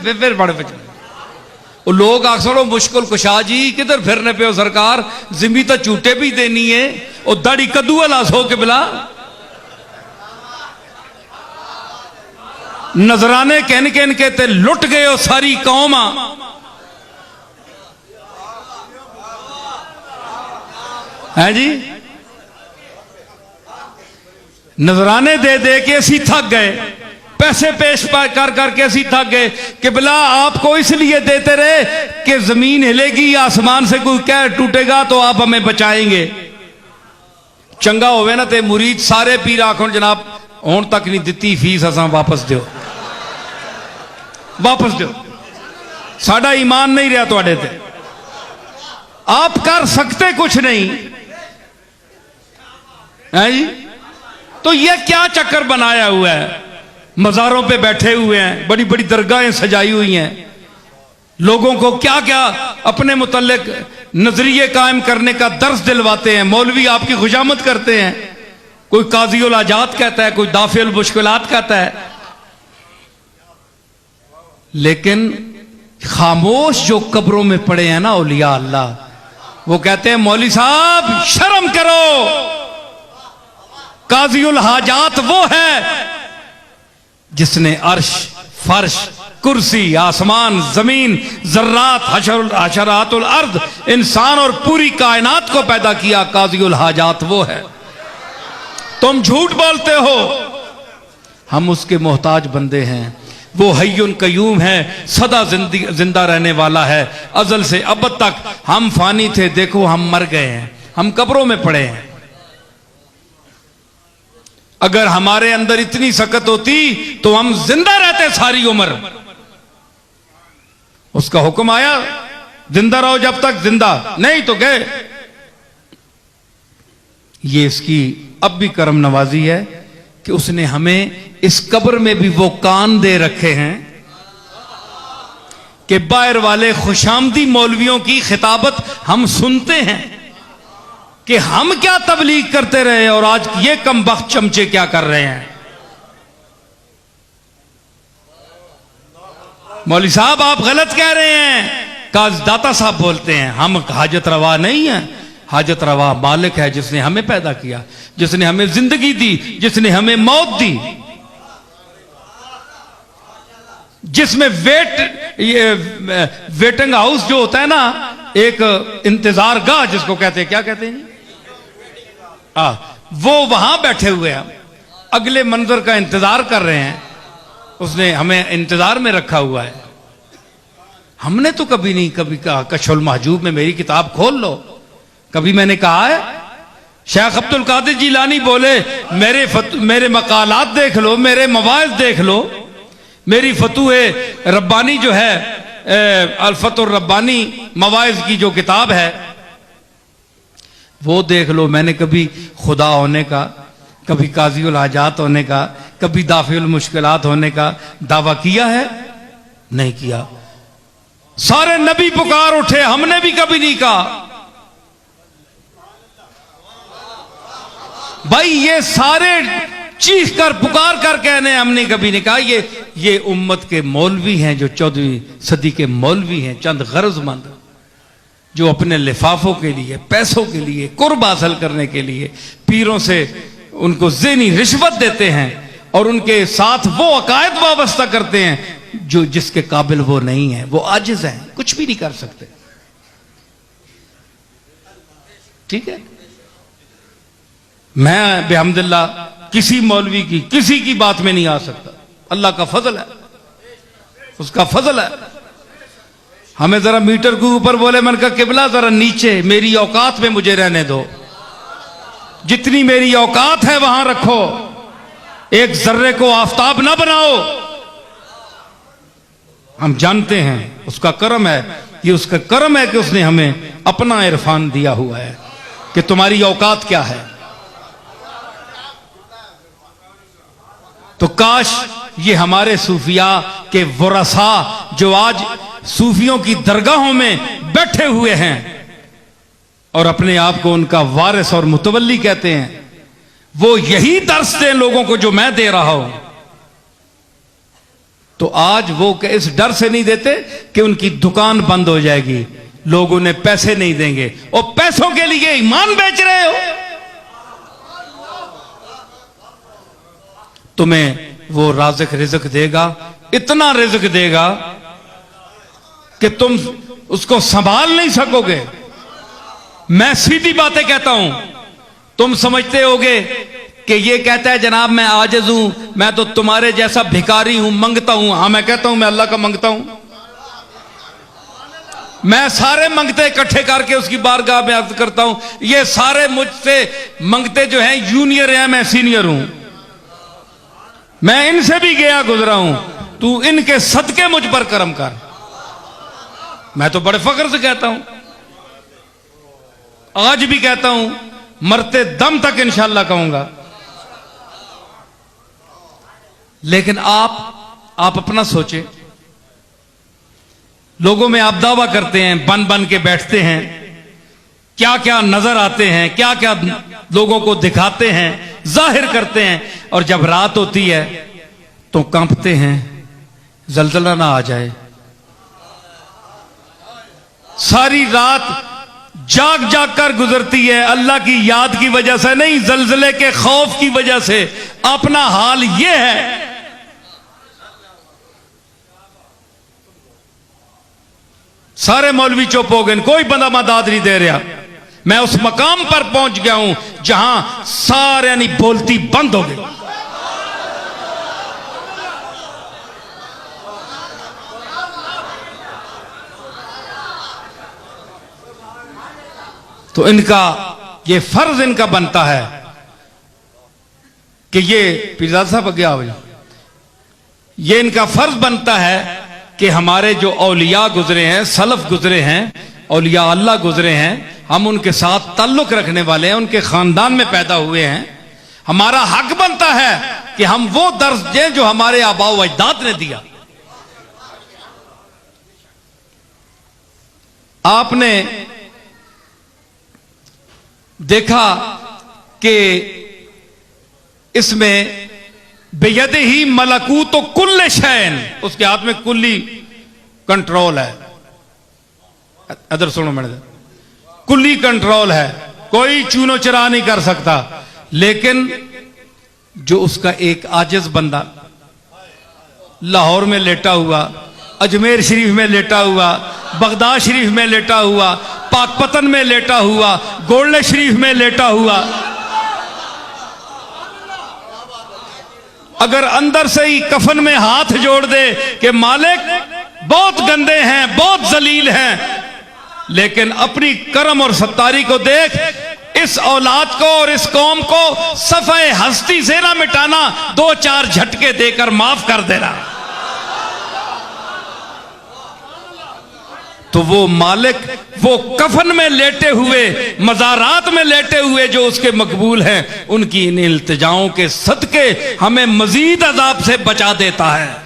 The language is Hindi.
फिर बड़े बच वो लोग अक्सर मुश्किल कुशा जी किधर फिरने पे हो सरकार, जिमी तो झूठे भी देनी है, वो दाढ़ी कद्दू वाला सो के बिला नजराने कहन कहन के ते लुट गए हो सारी कौम। है जी, नजराने दे दे के असी थक गए, पैसे पेश कर करके असी थक गए कि बिला आपको इसलिए देते रहे कि जमीन हिलेगी, आसमान से कोई कह टूटेगा तो आप हमें बचाएंगे। चंगा होवे ना ते मुरीद सारे पीर आखो जनाब हुण तक नहीं दिती फीस, असा वापस दो, वापस दो, साडा ईमान नहीं रहा तुहाडे ते, आप कर सकते कुछ नहीं है जी। तो ये क्या चक्कर बनाया हुआ है, मज़ारों पे बैठे हुए हैं, बड़ी बड़ी दरगाहें सजाई हुई हैं, लोगों को क्या क्या अपने मुतल्लिक नजरिए कायम करने का दर्स दिलवाते हैं। मौलवी आपकी खुशामद करते हैं, कोई काज़ीउल हाजात कहता है, कोई दाफिउल मुश्किलात कहता है, लेकिन खामोश जो कब्रों में पड़े हैं ना औलिया अल्लाह, वो कहते हैं मौलवी साहब शर्म करो, काज़ीउल हाजात वो है जिसने अर्श, फर्श, कुर्सी, आसमान, जमीन, जर्रात, हशरातुल अर्द, इंसान और पूरी कायनात को पैदा किया। काज़ीउल हाजात वो है। तुम झूठ बोलते हो, हम उसके मोहताज बंदे हैं। वो हय्युन कय्यूम है, सदा जिंदा रहने वाला है, अजल से अब तक। हम फानी थे, देखो हम मर गए हैं, हम कब्रों में पड़े हैं। अगर हमारे अंदर इतनी सकत होती तो हम जिंदा रहते सारी उम्र। उसका हुक्म आया जिंदा रहो जब तक, जिंदा नहीं तो गए। ये इसकी अब भी करम नवाजी है कि उसने हमें इस कब्र में भी वो कान दे रखे हैं कि बाहर वाले खुशामदी मौलवियों की खिताबत हम सुनते हैं कि हम क्या तबलीग करते रहे और आज ये कम बख्त चमचे क्या कर रहे हैं। मौलवी साहब आप गलत कह रहे हैं, दाता साहब बोलते हैं हम हाजत रवा नहीं है, हाजत रवा मालिक है जिसने हमें पैदा किया, जिसने हमें जिंदगी दी, जिसने हमें मौत दी, जिसमें वेटिंग हाउस जो होता है ना, एक इंतजार गाह जिसको कहते हैं, क्या कहते हैं वो वहां बैठे हुए हैं, अगले मंजर का इंतजार कर रहे हैं। उसने हमें इंतजार में रखा हुआ है। हमने तो कभी नहीं कभी कहा कशफुल महजूब में मेरी किताब खोल लो, कभी मैंने कहा है? शेख अब्दुल कादिर जिलानी बोले मेरे मकालात देख लो, मेरे मवाइज देख लो, मेरी फतूहे रब्बानी जो है अल्फतुर रब्बानी मवाइज की जो किताब है वो देख लो। मैंने कभी खुदा होने का, कभी काज़ीउल हाजात होने का, कभी दाफिउल मुश्किलात होने का दावा किया है? नहीं किया। सारे नबी पुकार उठे, हमने भी कभी नहीं कहा। भाई ये सारे चीख कर पुकार कर कहने, हमने कभी नहीं कहा। ये उम्मत के मौलवी हैं जो 14वीं सदी के मौलवी हैं, चंद गरजमंद जो अपने लिफाफों के लिए, पैसों के लिए, कुर्ब हासिल करने के लिए पीरों से उनको ज़ेनी रिश्वत देते हैं और उनके साथ वो अकायद वाबस्ता करते हैं जो जिसके काबिल वो नहीं है, वो आजिज हैं, कुछ भी नहीं कर सकते। ठीक है, मैं बेहमदुल्लाह किसी मौलवी की किसी की बात में नहीं आ सकता। अल्लाह का फजल है, उसका फजल है। हमें जरा मीटर के ऊपर बोले, मन का किबला जरा नीचे मेरी औकात में मुझे रहने दो, जितनी मेरी औकात है वहां रखो, एक जर्रे को आफताब ना बनाओ। हम जानते हैं उसका करम है, ये उसका करम है कि उसने हमें अपना इरफान दिया हुआ है कि तुम्हारी औकात क्या है। तो काश ये हमारे सूफिया के वरसा जो आज सूफियों की दरगाहों में बैठे हुए हैं और अपने आप को उनका वारिस और मुतवल्ली कहते हैं, वो यही दर्स दें लोगों को जो मैं दे रहा हूं। तो आज वो इस डर से नहीं देते कि उनकी दुकान बंद हो जाएगी, लोग उन्हें पैसे नहीं देंगे, और पैसों के लिए ईमान बेच रहे हो। तुम्हें वो राज़िक रिज़्क देगा, इतना रिज़्क देगा कि तुम उसको संभाल नहीं सकोगे। मैं सीधी बातें कहता हूं, तुम समझते होगे कि ये कहता है जनाब मैं आजिज़ हूं, मैं तो तुम्हारे जैसा भिखारी हूं, मंगता हूं। हां, मैं कहता हूं मैं अल्लाह का मंगता हूं। मैं सारे मंगते इकट्ठे करके उसकी बारगाह में अर्ज करता हूं, ये सारे मुझसे मंगते जो हैं जूनियर हैं, मैं सीनियर हूं, मैं इनसे भी गया गुजरा हूं, तू इनके सदके मुझ पर करम कर। मैं तो बड़े फख्र से कहता हूं, आज भी कहता हूं, मरते दम तक इंशाअल्लाह कहूंगा। लेकिन आप अपना सोचे, लोगों में आप दावा करते हैं, बन बन के बैठते हैं, क्या क्या नजर आते हैं, क्या क्या लोगों को दिखाते हैं, जाहिर करते हैं, और जब रात होती है तो कांपते हैं, जलजला ना आ जाए। सारी रात जाग जाग कर गुजरती है, अल्लाह की याद की वजह से नहीं, जलजले के खौफ की वजह से। अपना हाल यह है। सारे मौलवी चुप हो गए, कोई बंदा मदद नहीं दे रहा। मैं उस मकाम पर पहुंच गया हूं जहां सारे नहीं बोलती बंद हो गई। तो इनका ये फर्ज इनका बनता है कि ये पीरजादा साहब आगे आओ, ये इनका फर्ज बनता है कि हमारे जो औलिया गुजरे हैं, सलफ गुजरे हैं, औलिया अल्लाह गुजरे हैं, हम उनके साथ ताल्लुक रखने वाले हैं, उनके खानदान में पैदा हुए हैं, हमारा हक बनता है कि हम वो दर्स दें जो हमारे आबाओ अजदाद ने दिया। आपने देखा कि इसमें बेयद ही मलकूत कुल्ल शैन, उसके हाथ में कुल्ली कंट्रोल है। इधर सुनो मैंने, कुल्ली कंट्रोल है, कोई चूनो चरा नहीं कर सकता। लेकिन जो उसका एक आजिज बंदा लाहौर में लेटा हुआ, अजमेर शरीफ में लेटा हुआ, बगदाद शरीफ में लेटा हुआ, पाकपतन में लेटा हुआ, गोल्डे शरीफ में लेटा हुआ, अगर अंदर से ही कफन में हाथ जोड़ दे कि मालिक बहुत गंदे हैं, बहुत जलील हैं, लेकिन अपनी करम और सत्तारी को देख, इस औलाद को और इस कौम को सफ़े हस्ती से ना मिटाना, दो चार झटके देकर माफ कर देना, तो वो मालिक वो कफन में लेटे हुए, मज़ारात में लेटे हुए जो उसके मकबूल हैं, उनकी इन इल्तिजाओं के सदके हमें मजीद अजाब से बचा देता है।